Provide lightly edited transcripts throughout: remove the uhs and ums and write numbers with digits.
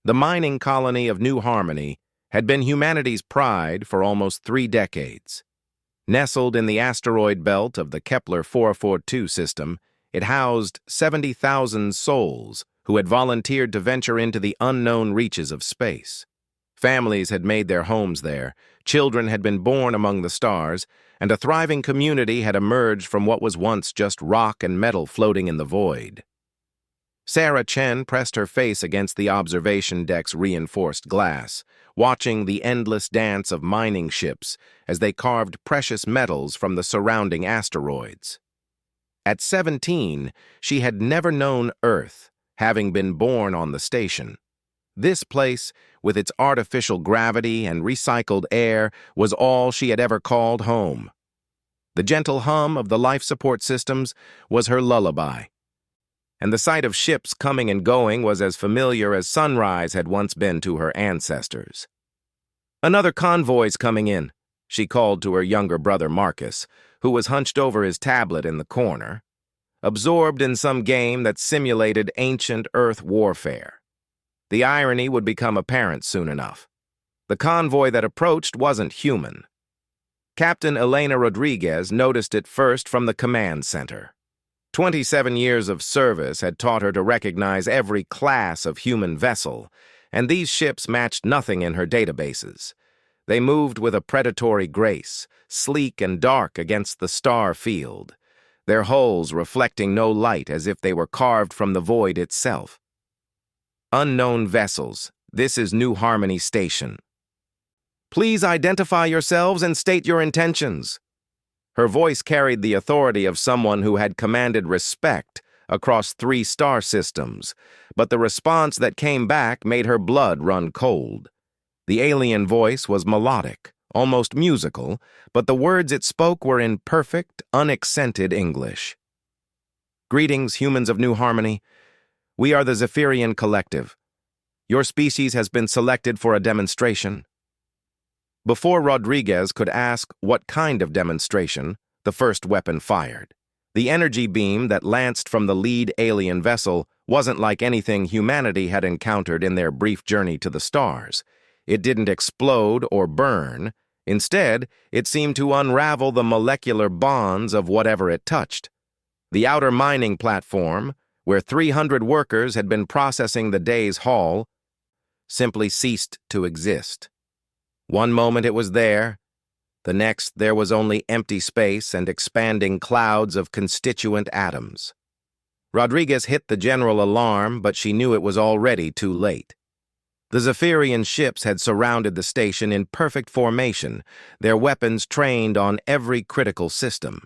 The mining colony of New Harmony had been humanity's pride for almost 3 decades. Nestled in the asteroid belt of the Kepler 442 system, it housed 70,000 souls who had volunteered to venture into the unknown reaches of space. Families had made their homes there, children had been born among the stars, and a thriving community had emerged from what was once just rock and metal floating in the void. Sarah Chen pressed her face against the observation deck's reinforced glass, watching the endless dance of mining ships as they carved precious metals from the surrounding asteroids. At 17, she had never known Earth, having been born on the station. This place, with its artificial gravity and recycled air, was all she had ever called home. The gentle hum of the life support systems was her lullaby, and the sight of ships coming and going was as familiar as sunrise had once been to her ancestors. "Another convoy's coming in," she called to her younger brother Marcus, who was hunched over his tablet in the corner, absorbed in some game that simulated ancient Earth warfare. The irony would become apparent soon enough. The convoy that approached wasn't human. Captain Elena Rodriguez noticed it first from the command center. 27 years of service had taught her to recognize every class of human vessel, and these ships matched nothing in her databases. They moved with a predatory grace, sleek and dark against the star field, their hulls reflecting no light as if they were carved from the void itself. "Unknown vessels, this is New Harmony Station. Please identify yourselves and state your intentions." Her voice carried the authority of someone who had commanded respect across 3 star systems, but the response that came back made her blood run cold. The alien voice was melodic, almost musical, but the words it spoke were in perfect, unaccented English. "Greetings, humans of New Harmony. We are the Zephyrian Collective. Your species has been selected for a demonstration." Before Rodriguez could ask what kind of demonstration, the first weapon fired. The energy beam that lanced from the lead alien vessel wasn't like anything humanity had encountered in their brief journey to the stars. It didn't explode or burn. Instead, it seemed to unravel the molecular bonds of whatever it touched. The outer mining platform, where 300 workers had been processing the day's haul, simply ceased to exist. One moment it was there, the next there was only empty space and expanding clouds of constituent atoms. Rodriguez hit the general alarm, but she knew it was already too late. The Zephyrian ships had surrounded the station in perfect formation, their weapons trained on every critical system.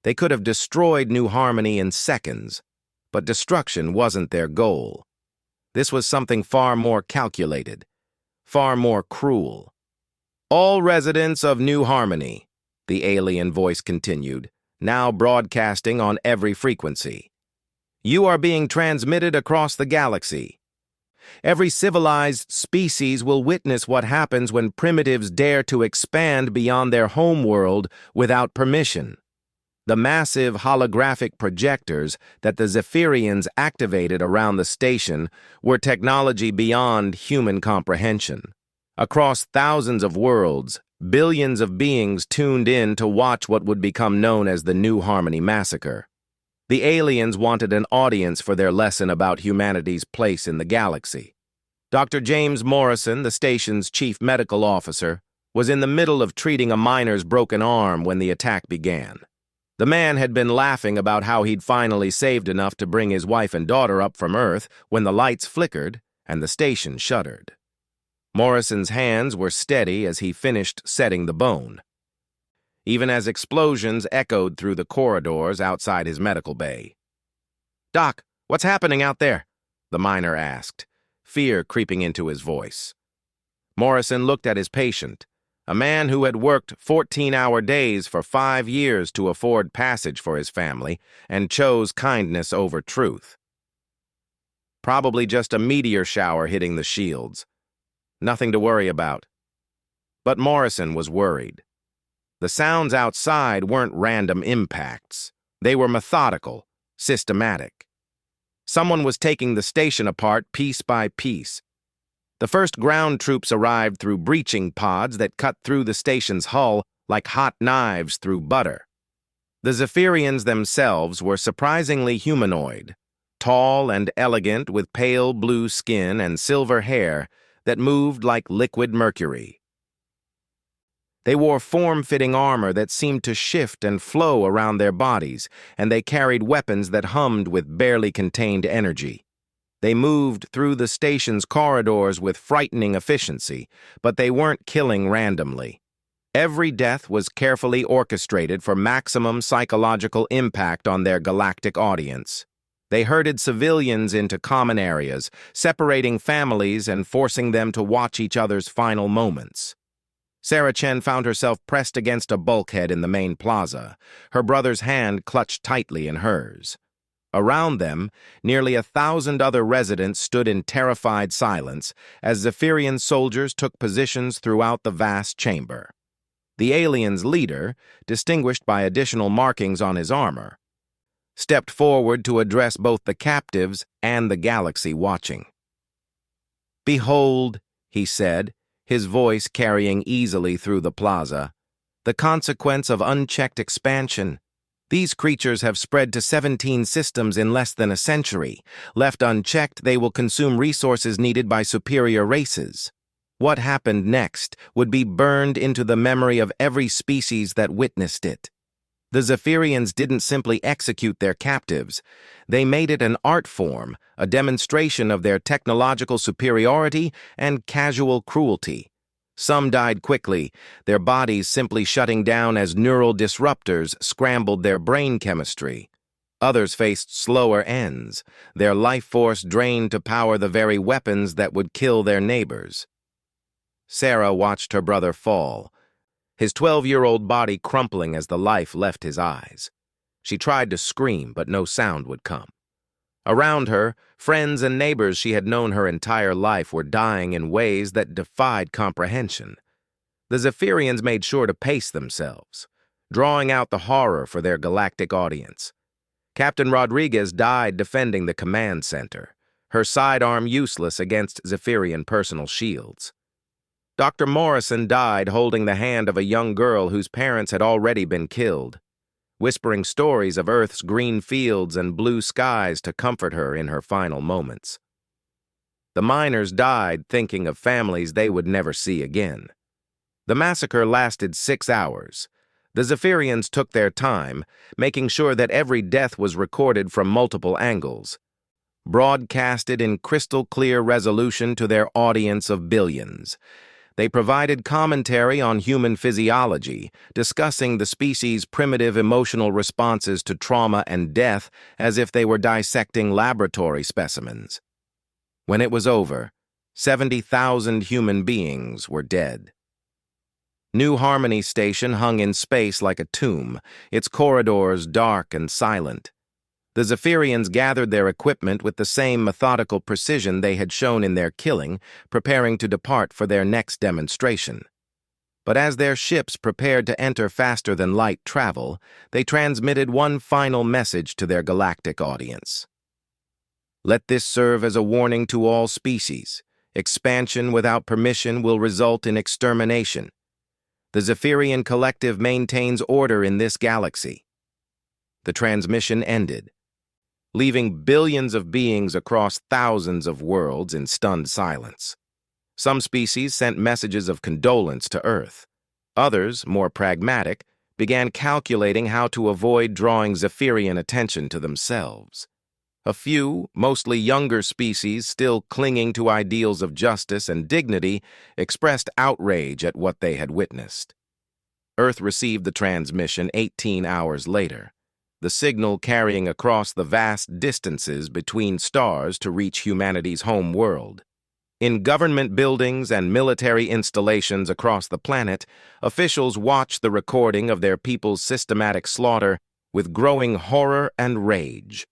They could have destroyed New Harmony in seconds, but destruction wasn't their goal. This was something far more calculated, far more cruel. "All residents of New Harmony," the alien voice continued, now broadcasting on every frequency. "You are being transmitted across the galaxy. Every civilized species will witness what happens when primitives dare to expand beyond their homeworld without permission. The massive holographic projectors that the Zephyrians activated around the station were technology beyond human comprehension. Across thousands of worlds, billions of beings tuned in to watch what would become known as the New Harmony Massacre. The aliens wanted an audience for their lesson about humanity's place in the galaxy. Dr. James Morrison, the station's chief medical officer, was in the middle of treating a miner's broken arm when the attack began. The man had been laughing about how he'd finally saved enough to bring his wife and daughter up from Earth when the lights flickered and the station shuddered. Morrison's hands were steady as he finished setting the bone, even as explosions echoed through the corridors outside his medical bay. "Doc, what's happening out there?" the miner asked, fear creeping into his voice. Morrison looked at his patient, a man who had worked 14-hour days for 5 years to afford passage for his family and chose kindness over truth. "Probably just a meteor shower hitting the shields. Nothing to worry about." But Morrison was worried. The sounds outside weren't random impacts. They were methodical, systematic. Someone was taking the station apart piece by piece, The first ground troops arrived through breaching pods that cut through the station's hull like hot knives through butter. The Zephyrians themselves were surprisingly humanoid, tall and elegant with pale blue skin and silver hair that moved like liquid mercury. They wore form-fitting armor that seemed to shift and flow around their bodies, and they carried weapons that hummed with barely contained energy. They moved through the station's corridors with frightening efficiency, but they weren't killing randomly. Every death was carefully orchestrated for maximum psychological impact on their galactic audience. They herded civilians into common areas, separating families and forcing them to watch each other's final moments. Sarah Chen found herself pressed against a bulkhead in the main plaza, her brother's hand clutched tightly in hers. Around them, nearly 1,000 other residents stood in terrified silence as Zephyrian soldiers took positions throughout the vast chamber. The alien's leader, distinguished by additional markings on his armor, stepped forward to address both the captives and the galaxy watching. "Behold," he said, his voice carrying easily through the plaza, "the consequence of unchecked expansion. These creatures have spread to 17 systems in less than a century. Left unchecked, they will consume resources needed by superior races. What happened next would be burned into the memory of every species that witnessed it. The Zephyrians didn't simply execute their captives. They made it an art form, a demonstration of their technological superiority and casual cruelty. Some died quickly, their bodies simply shutting down as neural disruptors scrambled their brain chemistry. Others faced slower ends, their life force drained to power the very weapons that would kill their neighbors." Sarah watched her brother fall, his 12-year-old body crumpling as the life left his eyes. She tried to scream, but no sound would come. Around her, friends and neighbors she had known her entire life were dying in ways that defied comprehension. The Zephyrians made sure to pace themselves, drawing out the horror for their galactic audience. Captain Rodriguez died defending the command center, her sidearm useless against Zephyrian personal shields. Dr. Morrison died holding the hand of a young girl whose parents had already been killed, whispering stories of Earth's green fields and blue skies to comfort her in her final moments. The miners died thinking of families they would never see again. The massacre lasted 6 hours. The Zephyrians took their time, making sure that every death was recorded from multiple angles, broadcasted in crystal-clear resolution to their audience of billions. They provided commentary on human physiology, discussing the species' primitive emotional responses to trauma and death as if they were dissecting laboratory specimens. When it was over, 70,000 human beings were dead. New Harmony Station hung in space like a tomb, its corridors dark and silent. The Zephyrians gathered their equipment with the same methodical precision they had shown in their killing, preparing to depart for their next demonstration. But as their ships prepared to enter faster than light travel, they transmitted one final message to their galactic audience. "Let this serve as a warning to all species. Expansion without permission will result in extermination. The Zephyrian Collective maintains order in this galaxy." The transmission ended, leaving billions of beings across thousands of worlds in stunned silence. Some species sent messages of condolence to Earth. Others, more pragmatic, began calculating how to avoid drawing Zephyrian attention to themselves. A few, mostly younger species still clinging to ideals of justice and dignity, expressed outrage at what they had witnessed. Earth received the transmission 18 hours later, the signal carrying across the vast distances between stars to reach humanity's home world. In government buildings and military installations across the planet, officials watched the recording of their people's systematic slaughter with growing horror and rage.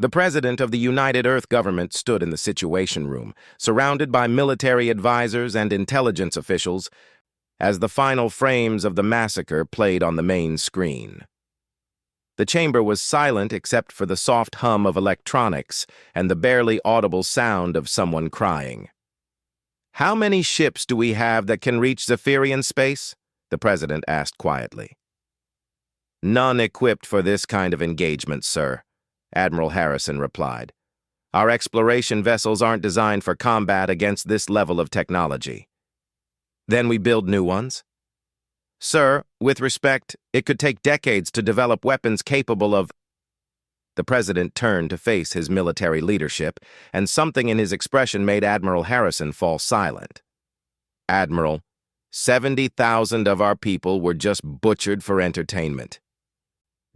The president of the United Earth government stood in the Situation Room, surrounded by military advisors and intelligence officials, as the final frames of the massacre played on the main screen. The chamber was silent except for the soft hum of electronics and the barely audible sound of someone crying. How many ships do we have that can reach Zephyrian space? The president asked quietly. None equipped for this kind of engagement, sir, Admiral Harrison replied. Our exploration vessels aren't designed for combat against this level of technology. Then we build new ones? Sir, with respect, it could take decades to develop weapons capable of... The president turned to face his military leadership, and something in his expression made Admiral Harrison fall silent. Admiral, 70,000 of our people were just butchered for entertainment.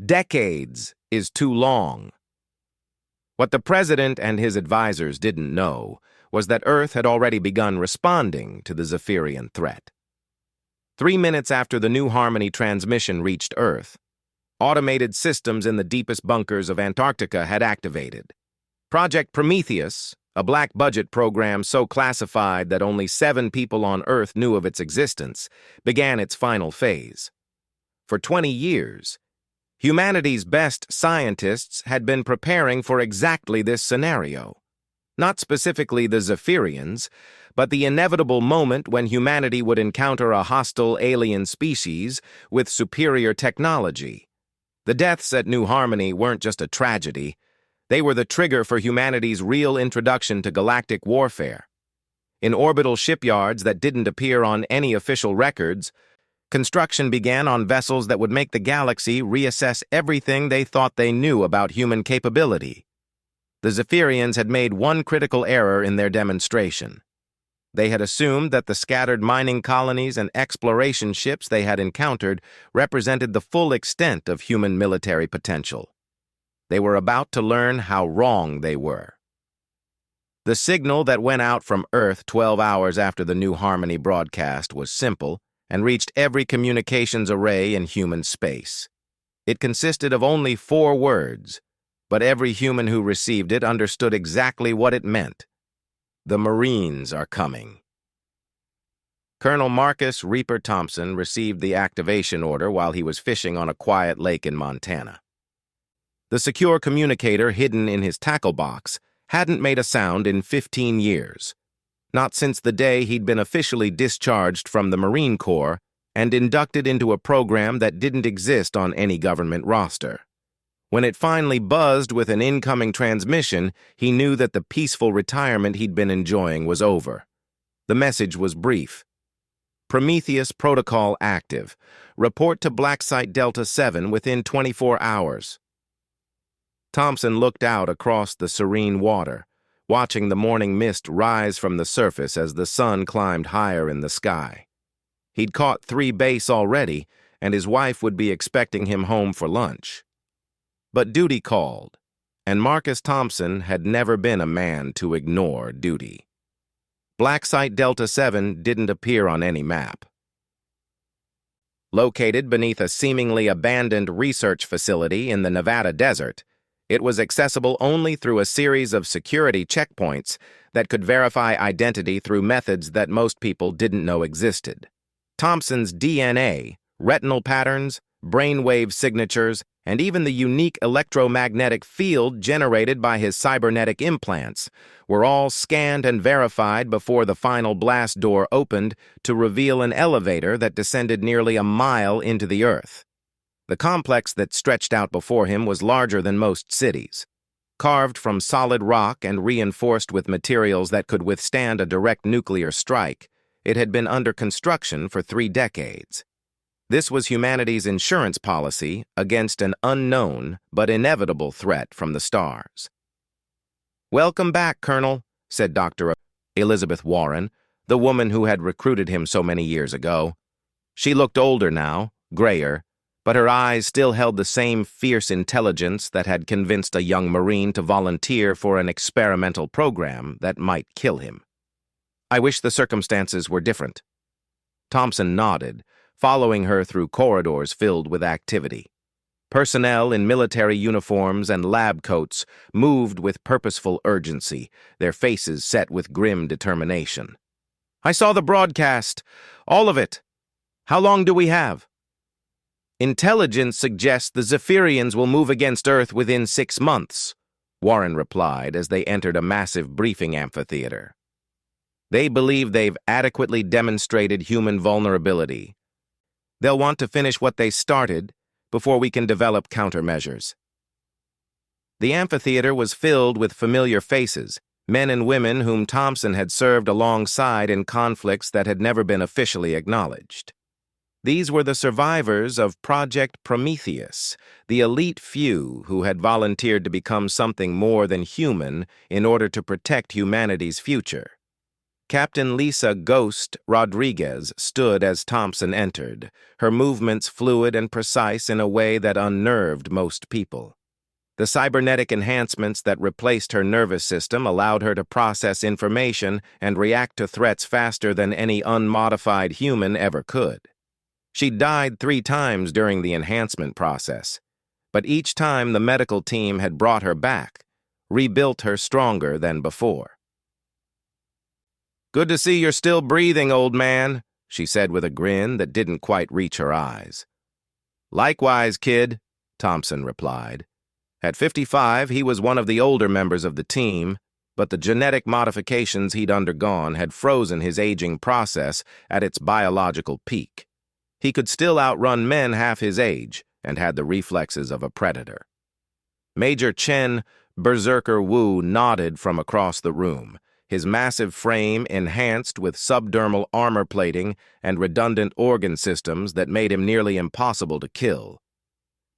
Decades is too long. What the president and his advisors didn't know was that Earth had already begun responding to the Zephyrian threat. 3 minutes after the New Harmony transmission reached Earth, automated systems in the deepest bunkers of Antarctica had activated. Project Prometheus, a black-budget program so classified that only 7 people on Earth knew of its existence, began its final phase. For 20 years, humanity's best scientists had been preparing for exactly this scenario. Not specifically the Zephyrians, but the inevitable moment when humanity would encounter a hostile alien species with superior technology. The deaths at New Harmony weren't just a tragedy. They were the trigger for humanity's real introduction to galactic warfare. In orbital shipyards that didn't appear on any official records, construction began on vessels that would make the galaxy reassess everything they thought they knew about human capability. The Zephyrians had made one critical error in their demonstration. They had assumed that the scattered mining colonies and exploration ships they had encountered represented the full extent of human military potential. They were about to learn how wrong they were. The signal that went out from Earth 12 hours after the New Harmony broadcast was simple and reached every communications array in human space. It consisted of only 4 words, but every human who received it understood exactly what it meant. The Marines are coming. Colonel Marcus Reaper Thompson received the activation order while he was fishing on a quiet lake in Montana. The secure communicator hidden in his tackle box hadn't made a sound in 15 years, not since the day he'd been officially discharged from the Marine Corps and inducted into a program that didn't exist on any government roster. When it finally buzzed with an incoming transmission, he knew that the peaceful retirement he'd been enjoying was over. The message was brief. Prometheus protocol active. Report to Black Site Delta 7 within 24 hours. Thompson looked out across the serene water, watching the morning mist rise from the surface as the sun climbed higher in the sky. He'd caught 3 base already, and his wife would be expecting him home for lunch. But duty called, and Marcus Thompson had never been a man to ignore duty. Black Site Delta 7 didn't appear on any map. Located beneath a seemingly abandoned research facility in the Nevada desert, it was accessible only through a series of security checkpoints that could verify identity through methods that most people didn't know existed. Thompson's DNA, retinal patterns, brainwave signatures, and even the unique electromagnetic field generated by his cybernetic implants were all scanned and verified before the final blast door opened to reveal an elevator that descended nearly a mile into the Earth. The complex that stretched out before him was larger than most cities. Carved from solid rock and reinforced with materials that could withstand a direct nuclear strike, it had been under construction for 3 decades. This was humanity's insurance policy against an unknown but inevitable threat from the stars. "Welcome back, Colonel," said Dr. Elizabeth Warren, the woman who had recruited him so many years ago. She looked older now, grayer, but her eyes still held the same fierce intelligence that had convinced a young Marine to volunteer for an experimental program that might kill him. "I wish the circumstances were different." Thompson nodded, following her through corridors filled with activity. Personnel in military uniforms and lab coats moved with purposeful urgency, their faces set with grim determination. "I saw the broadcast. All of it. How long do we have?" "Intelligence suggests the Zephyrians will move against Earth within 6 months," Warren replied as they entered a massive briefing amphitheater. They believe they've adequately demonstrated human vulnerability. They'll want to finish what they started before we can develop countermeasures. The amphitheater was filled with familiar faces, men and women whom Thompson had served alongside in conflicts that had never been officially acknowledged. These were the survivors of Project Prometheus, the elite few who had volunteered to become something more than human in order to protect humanity's future. Captain Lisa "Ghost" Rodriguez stood as Thompson entered, her movements fluid and precise in a way that unnerved most people. The cybernetic enhancements that replaced her nervous system allowed her to process information and react to threats faster than any unmodified human ever could. She died 3 times during the enhancement process, but each time the medical team had brought her back, rebuilt her stronger than before. "Good to see you're still breathing, old man," she said with a grin that didn't quite reach her eyes. "Likewise, kid," Thompson replied. At 55, he was one of the older members of the team, but the genetic modifications he'd undergone had frozen his aging process at its biological peak. He could still outrun men half his age and had the reflexes of a predator. Major Chen Berserker Wu nodded from across the room, his massive frame enhanced with subdermal armor plating and redundant organ systems that made him nearly impossible to kill.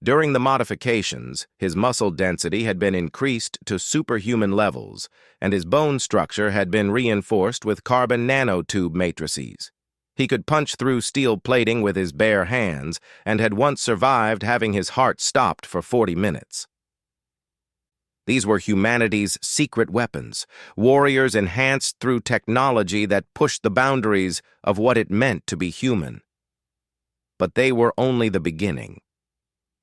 During the modifications, his muscle density had been increased to superhuman levels, and his bone structure had been reinforced with carbon nanotube matrices. He could punch through steel plating with his bare hands and had once survived having his heart stopped for 40 minutes. These were humanity's secret weapons, warriors enhanced through technology that pushed the boundaries of what it meant to be human. But they were only the beginning.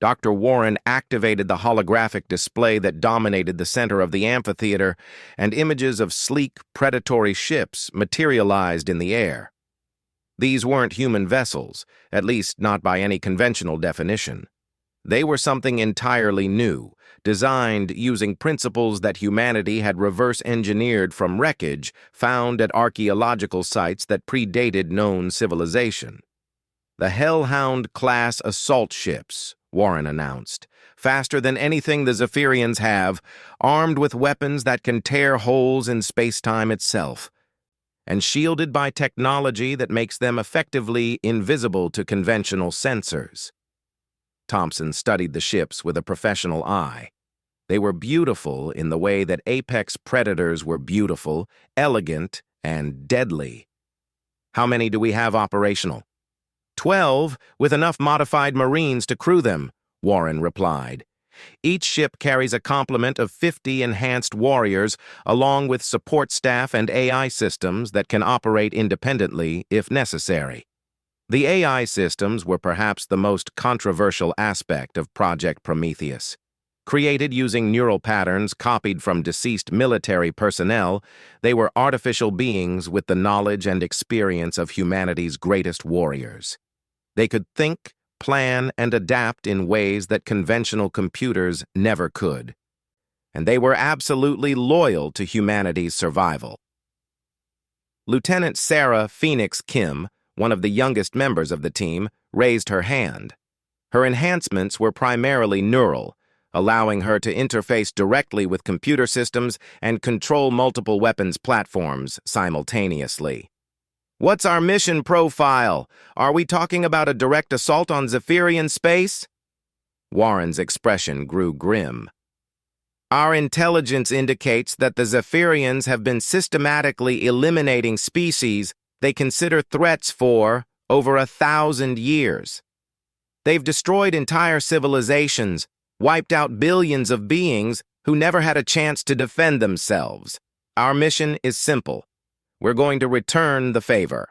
Dr. Warren activated the holographic display that dominated the center of the amphitheater, and images of sleek, predatory ships materialized in the air. These weren't human vessels, at least not by any conventional definition. They were something entirely new, designed using principles that humanity had reverse-engineered from wreckage found at archaeological sites that predated known civilization. The Hellhound-class assault ships, Warren announced, faster than anything the Zephyrians have, armed with weapons that can tear holes in space-time itself, and shielded by technology that makes them effectively invisible to conventional sensors. Thompson studied the ships with a professional eye. They were beautiful in the way that apex predators were beautiful, elegant, and deadly. "How many do we have operational?" 12, with enough modified Marines to crew them, Warren replied. Each ship carries a complement of 50 enhanced warriors, along with support staff and AI systems that can operate independently if necessary. The AI systems were perhaps the most controversial aspect of Project Prometheus. Created using neural patterns copied from deceased military personnel, they were artificial beings with the knowledge and experience of humanity's greatest warriors. They could think, plan, and adapt in ways that conventional computers never could. And they were absolutely loyal to humanity's survival. Lieutenant Sarah Phoenix Kim, one of the youngest members of the team, raised her hand. Her enhancements were primarily neural, allowing her to interface directly with computer systems and control multiple weapons platforms simultaneously. "What's our mission profile? Are we talking about a direct assault on Zephyrian space?" Warren's expression grew grim. "Our intelligence indicates that the Zephyrians have been systematically eliminating species they consider threats for over 1,000 years. They've destroyed entire civilizations, wiped out billions of beings who never had a chance to defend themselves. Our mission is simple. We're going to return the favor."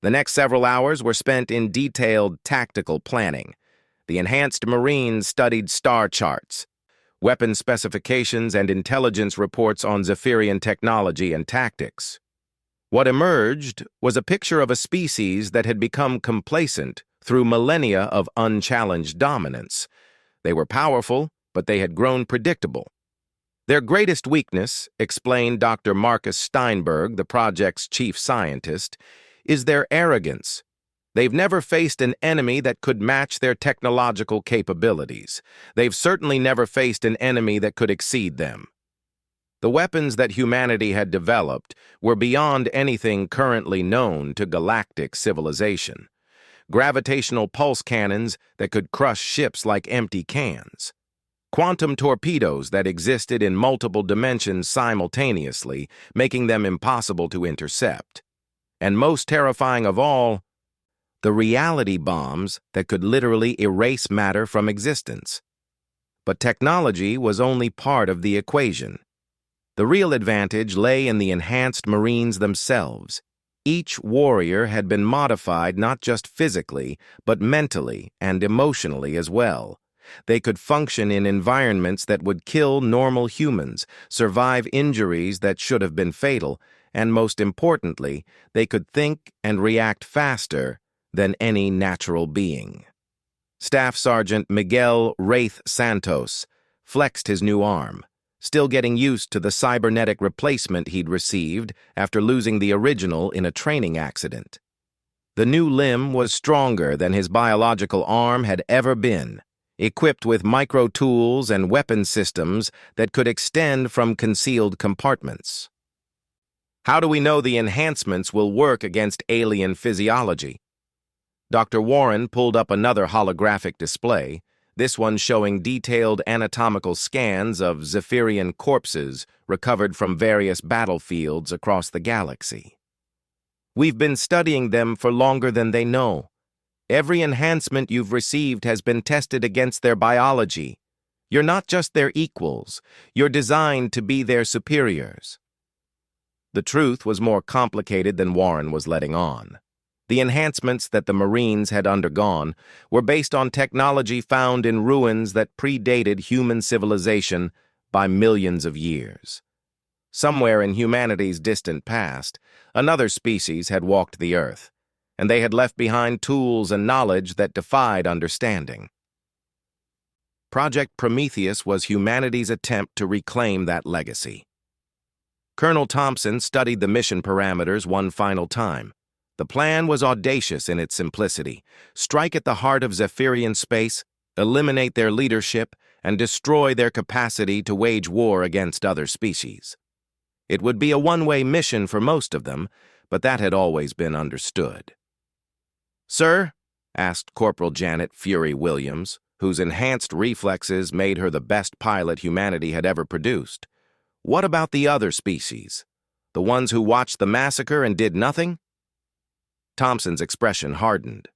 The next several hours were spent in detailed tactical planning. The enhanced Marines studied star charts, weapon specifications, and intelligence reports on Zephyrian technology and tactics. What emerged was a picture of a species that had become complacent through millennia of unchallenged dominance. They were powerful, but they had grown predictable. Their greatest weakness, explained Dr. Marcus Steinberg, the project's chief scientist, is their arrogance. They've never faced an enemy that could match their technological capabilities. They've certainly never faced an enemy that could exceed them. The weapons that humanity had developed were beyond anything currently known to galactic civilization. Gravitational pulse cannons that could crush ships like empty cans. Quantum torpedoes that existed in multiple dimensions simultaneously, making them impossible to intercept. And most terrifying of all, the reality bombs that could literally erase matter from existence. But technology was only part of the equation. The real advantage lay in the enhanced Marines themselves. Each warrior had been modified not just physically, but mentally and emotionally as well. They could function in environments that would kill normal humans, survive injuries that should have been fatal, and most importantly, they could think and react faster than any natural being. Staff Sergeant Miguel Wraith Santos flexed his new arm, still getting used to the cybernetic replacement he'd received after losing the original in a training accident. The new limb was stronger than his biological arm had ever been, equipped with micro-tools and weapon systems that could extend from concealed compartments. How do we know the enhancements will work against alien physiology? Dr. Warren pulled up another holographic display, this one showing detailed anatomical scans of Zephyrian corpses recovered from various battlefields across the galaxy. We've been studying them for longer than they know. Every enhancement you've received has been tested against their biology. You're not just their equals, you're designed to be their superiors. The truth was more complicated than Warren was letting on. The enhancements that the Marines had undergone were based on technology found in ruins that predated human civilization by millions of years. Somewhere in humanity's distant past, another species had walked the Earth, and they had left behind tools and knowledge that defied understanding. Project Prometheus was humanity's attempt to reclaim that legacy. Colonel Thompson studied the mission parameters one final time. The plan was audacious in its simplicity: strike at the heart of Zephyrian space, eliminate their leadership, and destroy their capacity to wage war against other species. It would be a one-way mission for most of them, but that had always been understood. "Sir?" asked Corporal Janet Fury Williams, whose enhanced reflexes made her the best pilot humanity had ever produced. "What about the other species? The ones who watched the massacre and did nothing?" Thompson's expression hardened.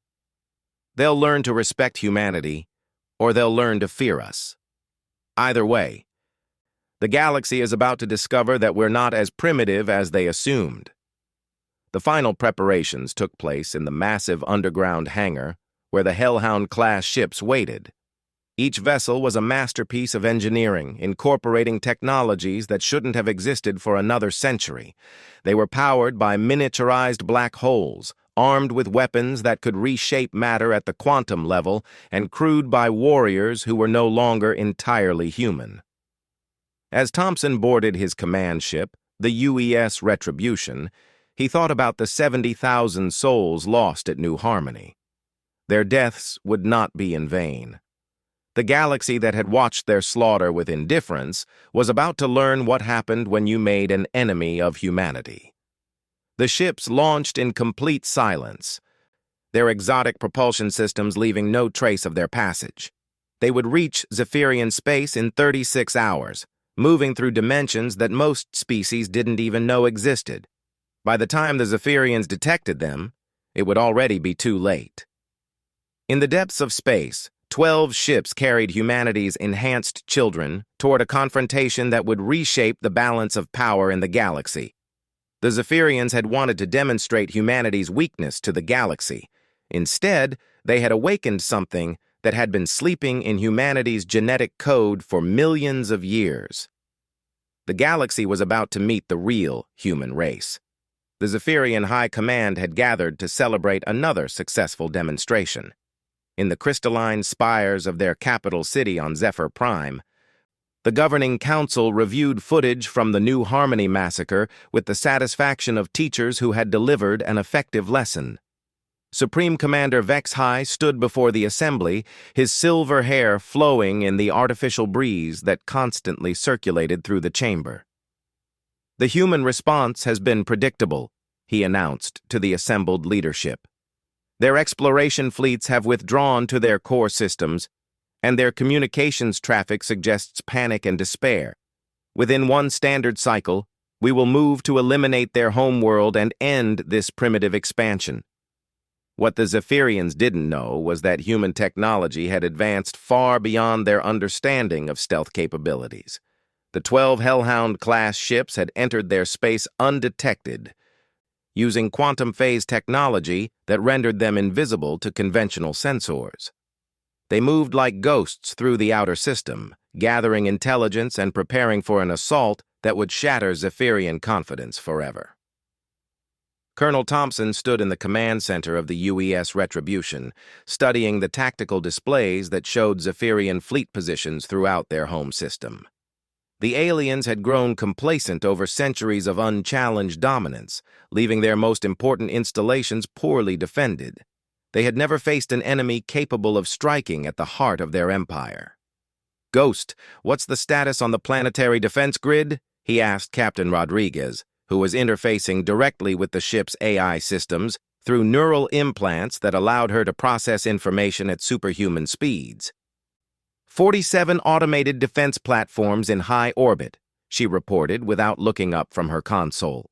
"They'll learn to respect humanity, or they'll learn to fear us. Either way, the galaxy is about to discover that we're not as primitive as they assumed." The final preparations took place in the massive underground hangar where the Hellhound-class ships waited. Each vessel was a masterpiece of engineering, incorporating technologies that shouldn't have existed for another century. They were powered by miniaturized black holes, armed with weapons that could reshape matter at the quantum level, and crewed by warriors who were no longer entirely human. As Thompson boarded his command ship, the UES Retribution, he thought about the 70,000 souls lost at New Harmony. Their deaths would not be in vain. The galaxy that had watched their slaughter with indifference was about to learn what happened when you made an enemy of humanity. The ships launched in complete silence, their exotic propulsion systems leaving no trace of their passage. They would reach Zephyrian space in 36 hours, moving through dimensions that most species didn't even know existed. By the time the Zephyrians detected them, it would already be too late. In the depths of space, 12 ships carried humanity's enhanced children toward a confrontation that would reshape the balance of power in the galaxy. The Zephyrians had wanted to demonstrate humanity's weakness to the galaxy. Instead, they had awakened something that had been sleeping in humanity's genetic code for millions of years. The galaxy was about to meet the real human race. The Zephyrian High Command had gathered to celebrate another successful demonstration. In the crystalline spires of their capital city on Zephyr Prime, The governing council reviewed footage from the New Harmony massacre with the satisfaction of teachers who had delivered an effective lesson. Supreme Commander Vex High stood before the assembly, his silver hair flowing in the artificial breeze that constantly circulated through the chamber. "The human response has been predictable," he announced to the assembled leadership. "Their exploration fleets have withdrawn to their core systems, and their communications traffic suggests panic and despair. Within one standard cycle, we will move to eliminate their homeworld and end this primitive expansion." What the Zephyrians didn't know was that human technology had advanced far beyond their understanding of stealth capabilities. The 12 Hellhound-class ships had entered their space undetected, using quantum phase technology that rendered them invisible to conventional sensors. They moved like ghosts through the outer system, gathering intelligence and preparing for an assault that would shatter Zephyrian confidence forever. Colonel Thompson stood in the command center of the UES Retribution, studying the tactical displays that showed Zephyrian fleet positions throughout their home system. The aliens had grown complacent over centuries of unchallenged dominance, leaving their most important installations poorly defended. They had never faced an enemy capable of striking at the heart of their empire. "Ghost, what's the status on the planetary defense grid?" he asked Captain Rodriguez, who was interfacing directly with the ship's AI systems through neural implants that allowed her to process information at superhuman speeds. 47 automated defense platforms in high orbit," she reported without looking up from her console.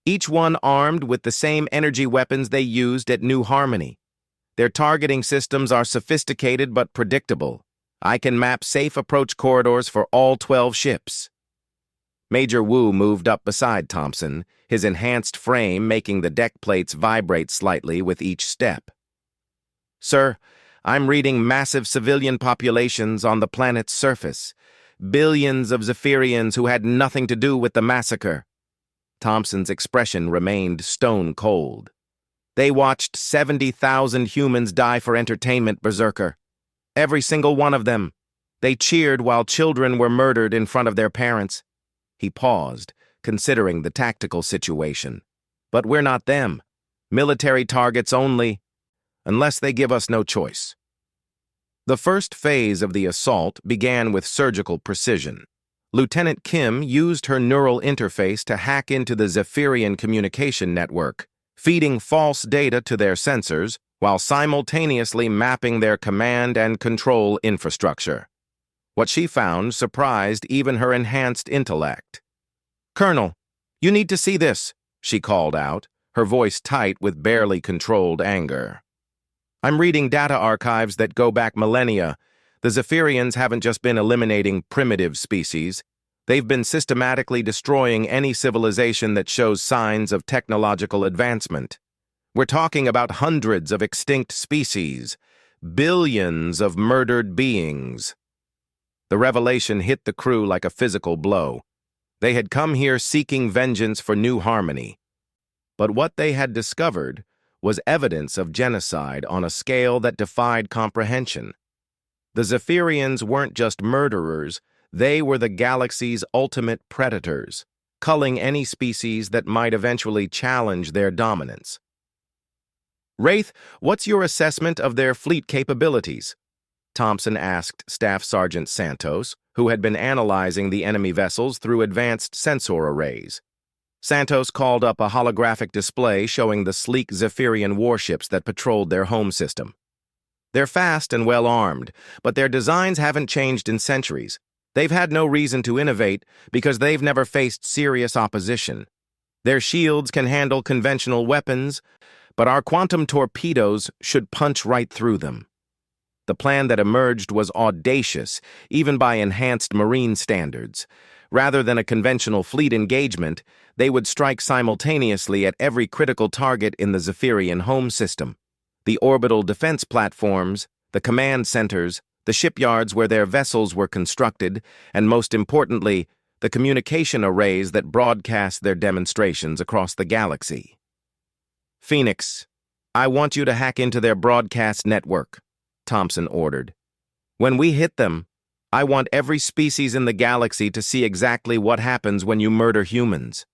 "Each one armed with the same energy weapons they used at New Harmony. Their targeting systems are sophisticated but predictable. I can map safe approach corridors for all 12 ships." Major Wu moved up beside Thompson, his enhanced frame making the deck plates vibrate slightly with each step. "Sir, I'm reading massive civilian populations on the planet's surface. Billions of Zephyrians who had nothing to do with the massacre." Thompson's expression remained stone cold. "They watched 70,000 humans die for entertainment, Berserker. Every single one of them. They cheered while children were murdered in front of their parents." He paused, considering the tactical situation. "But we're not them. Military targets only, unless they give us no choice." The first phase of the assault began with surgical precision. Lieutenant Kim used her neural interface to hack into the Zephyrian communication network, feeding false data to their sensors while simultaneously mapping their command and control infrastructure. What she found surprised even her enhanced intellect. "Colonel, you need to see this," she called out, her voice tight with barely controlled anger. "I'm reading data archives that go back millennia. The Zephyrians haven't just been eliminating primitive species. They've been systematically destroying any civilization that shows signs of technological advancement. We're talking about hundreds of extinct species, billions of murdered beings." The revelation hit the crew like a physical blow. They had come here seeking vengeance for New Harmony. But what they had discovered was evidence of genocide on a scale that defied comprehension. The Zephyrians weren't just murderers, they were the galaxy's ultimate predators, culling any species that might eventually challenge their dominance. "Wraith, what's your assessment of their fleet capabilities?" Thompson asked Staff Sergeant Santos, who had been analyzing the enemy vessels through advanced sensor arrays. Santos called up a holographic display showing the sleek Zephyrian warships that patrolled their home system. "They're fast and well-armed, but their designs haven't changed in centuries. They've had no reason to innovate because they've never faced serious opposition. Their shields can handle conventional weapons, but our quantum torpedoes should punch right through them." The plan that emerged was audacious, even by enhanced marine standards. Rather than a conventional fleet engagement, they would strike simultaneously at every critical target in the Zephyrian home system. The orbital defense platforms, the command centers, the shipyards where their vessels were constructed, and most importantly, the communication arrays that broadcast their demonstrations across the galaxy. "Phoenix, I want you to hack into their broadcast network," Thompson ordered. "When we hit them, I want every species in the galaxy to see exactly what happens when you murder humans.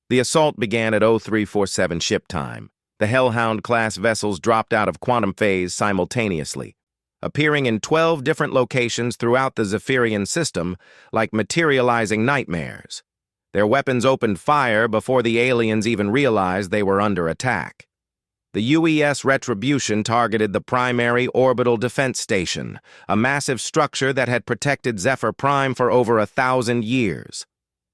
The assault began at 0347 ship time. The Hellhound-class vessels dropped out of quantum phase simultaneously, appearing in 12 different locations throughout the Zephyrian system like materializing nightmares. Their weapons opened fire before the aliens even realized they were under attack. The UES Retribution targeted the primary orbital defense station, a massive structure that had protected Zephyr Prime for over 1,000 years.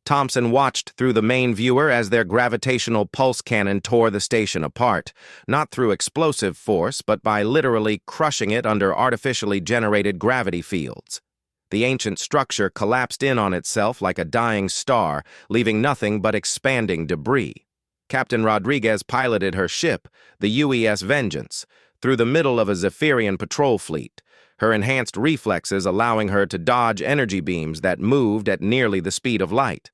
Thompson watched through the main viewer as their gravitational pulse cannon tore the station apart, not through explosive force, but by literally crushing it under artificially generated gravity fields. The ancient structure collapsed in on itself like a dying star, leaving nothing but expanding debris. Captain Rodriguez piloted her ship, the UES Vengeance, through the middle of a Zephyrian patrol fleet, her enhanced reflexes allowing her to dodge energy beams that moved at nearly the speed of light.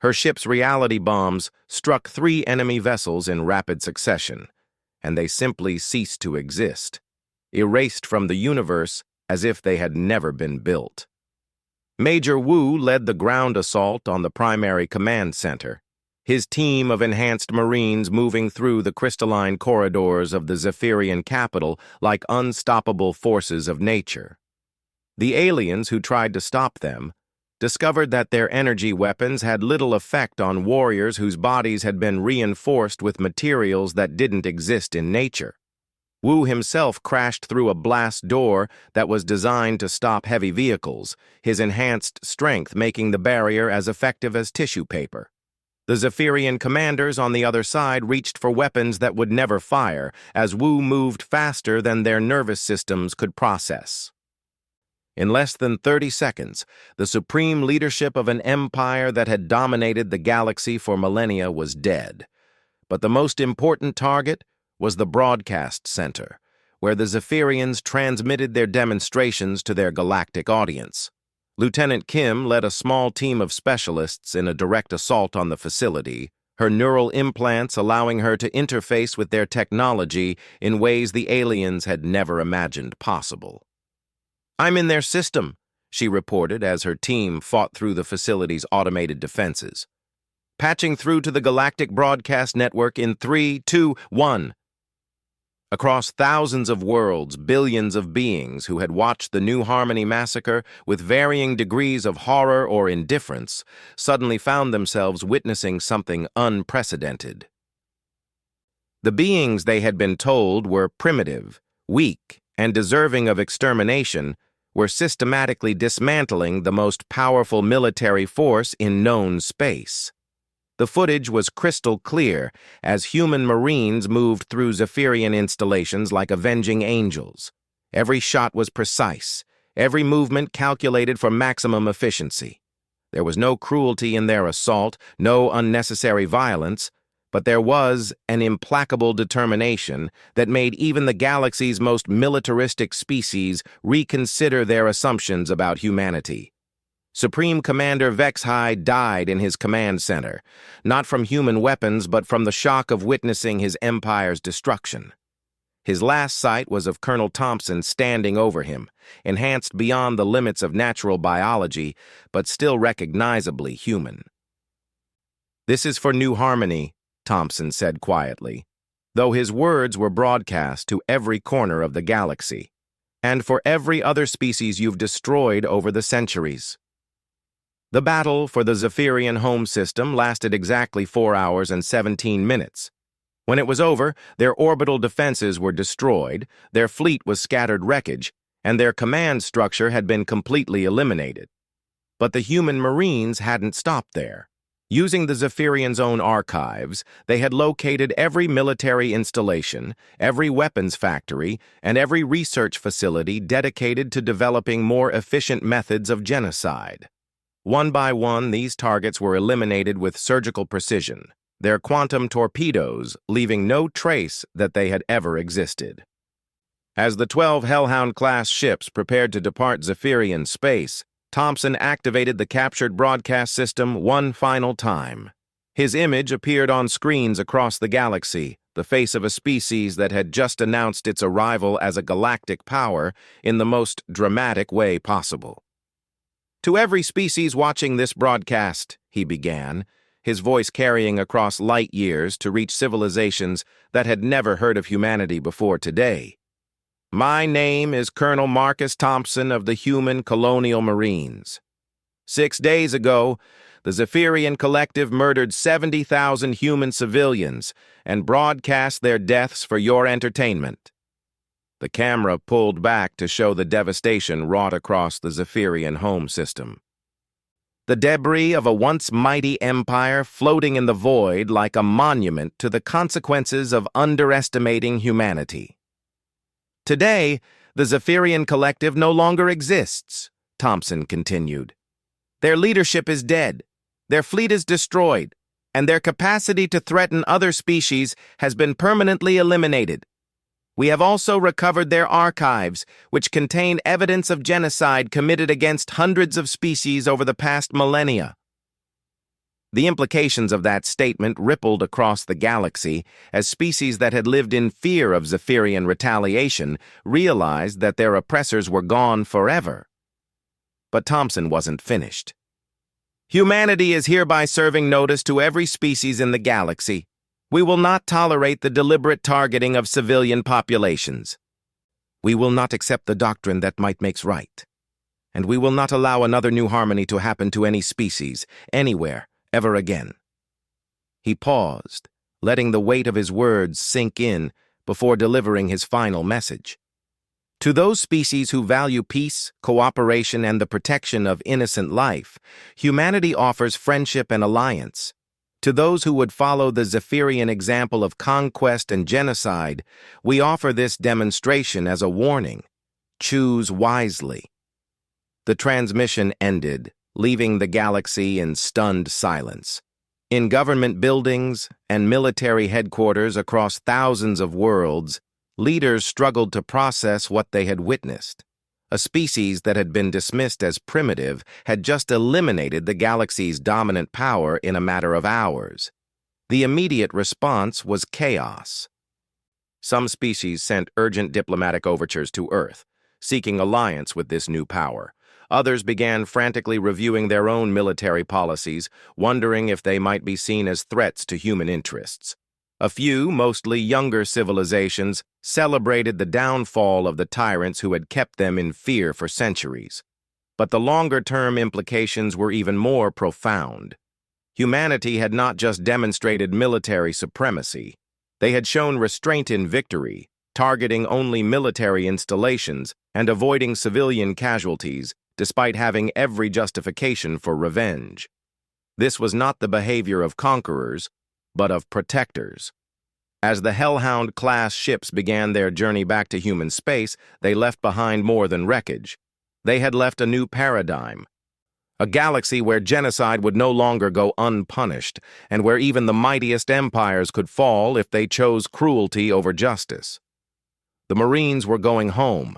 Her ship's reality bombs struck 3 enemy vessels in rapid succession, and they simply ceased to exist, erased from the universe as if they had never been built. Major Wu led the ground assault on the primary command center, his team of enhanced Marines moving through the crystalline corridors of the Zephyrian capital like unstoppable forces of nature. The aliens who tried to stop them discovered that their energy weapons had little effect on warriors whose bodies had been reinforced with materials that didn't exist in nature. Wu himself crashed through a blast door that was designed to stop heavy vehicles, his enhanced strength making the barrier as effective as tissue paper. The Zephyrian commanders on the other side reached for weapons that would never fire, as Wu moved faster than their nervous systems could process. In less than 30 seconds, the supreme leadership of an empire that had dominated the galaxy for millennia was dead. But the most important target was the broadcast center, where the Zephyrians transmitted their demonstrations to their galactic audience. Lieutenant Kim led a small team of specialists in a direct assault on the facility, her neural implants allowing her to interface with their technology in ways the aliens had never imagined possible. "I'm in their system," she reported as her team fought through the facility's automated defenses. "Patching through to the Galactic Broadcast Network in 3, 2, 1. Across thousands of worlds, billions of beings who had watched the New Harmony massacre with varying degrees of horror or indifference suddenly found themselves witnessing something unprecedented. The beings they had been told were primitive, weak, and deserving of extermination were systematically dismantling the most powerful military force in known space. The footage was crystal clear as human Marines moved through Zephyrian installations like avenging angels. Every shot was precise, every movement calculated for maximum efficiency. There was no cruelty in their assault, no unnecessary violence, but there was an implacable determination that made even the galaxy's most militaristic species reconsider their assumptions about humanity. Supreme Commander Vexhai died in his command center, not from human weapons but from the shock of witnessing his empire's destruction. His last sight was of Colonel Thompson standing over him, enhanced beyond the limits of natural biology, but still recognizably human. "This is for New Harmony," Thompson said quietly, though his words were broadcast to every corner of the galaxy, "and for every other species you've destroyed over the centuries." The battle for the Zephyrian home system lasted exactly 4 hours and 17 minutes. When it was over, their orbital defenses were destroyed, their fleet was scattered wreckage, and their command structure had been completely eliminated. But the human Marines hadn't stopped there. Using the Zephyrians' own archives, they had located every military installation, every weapons factory, and every research facility dedicated to developing more efficient methods of genocide. One by one, these targets were eliminated with surgical precision, their quantum torpedoes leaving no trace that they had ever existed. As the 12 Hellhound-class ships prepared to depart Zephyrian space, Thompson activated the captured broadcast system one final time. His image appeared on screens across the galaxy, the face of a species that had just announced its arrival as a galactic power in the most dramatic way possible. "To every species watching this broadcast," he began, his voice carrying across light years to reach civilizations that had never heard of humanity before today. "My name is Colonel Marcus Thompson of the Human Colonial Marines. 6 days ago, the Zephyrian Collective murdered 70,000 human civilians and broadcast their deaths for your entertainment." The camera pulled back to show the devastation wrought across the Zephyrian home system. The debris of a once mighty empire floating in the void like a monument to the consequences of underestimating humanity. "Today, the Zephyrian Collective no longer exists," Thompson continued. "Their leadership is dead, their fleet is destroyed, and their capacity to threaten other species has been permanently eliminated. We have also recovered their archives, which contain evidence of genocide committed against hundreds of species over the past millennia." The implications of that statement rippled across the galaxy as species that had lived in fear of Zephyrian retaliation realized that their oppressors were gone forever. But Thompson wasn't finished. "Humanity is hereby serving notice to every species in the galaxy. We will not tolerate the deliberate targeting of civilian populations. We will not accept the doctrine that might makes right. And we will not allow another new harmony to happen to any species, anywhere, ever again." He paused, letting the weight of his words sink in before delivering his final message. "To those species who value peace, cooperation, and the protection of innocent life, humanity offers friendship and alliance. To those who would follow the Zephyrian example of conquest and genocide, we offer this demonstration as a warning. Choose wisely." The transmission ended, leaving the galaxy in stunned silence. In government buildings and military headquarters across thousands of worlds, leaders struggled to process what they had witnessed. A species that had been dismissed as primitive had just eliminated the galaxy's dominant power in a matter of hours. The immediate response was chaos. Some species sent urgent diplomatic overtures to Earth, seeking alliance with this new power. Others began frantically reviewing their own military policies, wondering if they might be seen as threats to human interests. A few, mostly younger civilizations, celebrated the downfall of the tyrants who had kept them in fear for centuries. But the longer-term implications were even more profound. Humanity had not just demonstrated military supremacy. They had shown restraint in victory, targeting only military installations and avoiding civilian casualties, despite having every justification for revenge. This was not the behavior of conquerors, but of protectors. As the Hellhound-class ships began their journey back to human space, they left behind more than wreckage. They had left a new paradigm, a galaxy where genocide would no longer go unpunished, and where even the mightiest empires could fall if they chose cruelty over justice. The Marines were going home,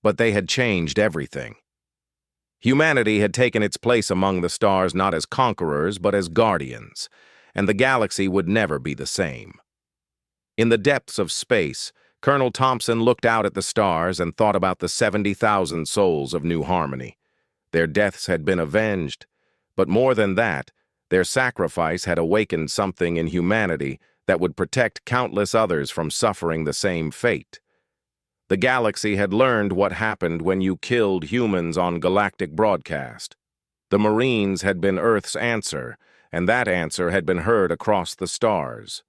but they had changed everything. Humanity had taken its place among the stars not as conquerors, but as guardians, and the galaxy would never be the same. In the depths of space, Colonel Thompson looked out at the stars and thought about the 70,000 souls of New Harmony. Their deaths had been avenged, but more than that, their sacrifice had awakened something in humanity that would protect countless others from suffering the same fate. The galaxy had learned what happened when you killed humans on galactic broadcast. The Marines had been Earth's answer, and that answer had been heard across the stars.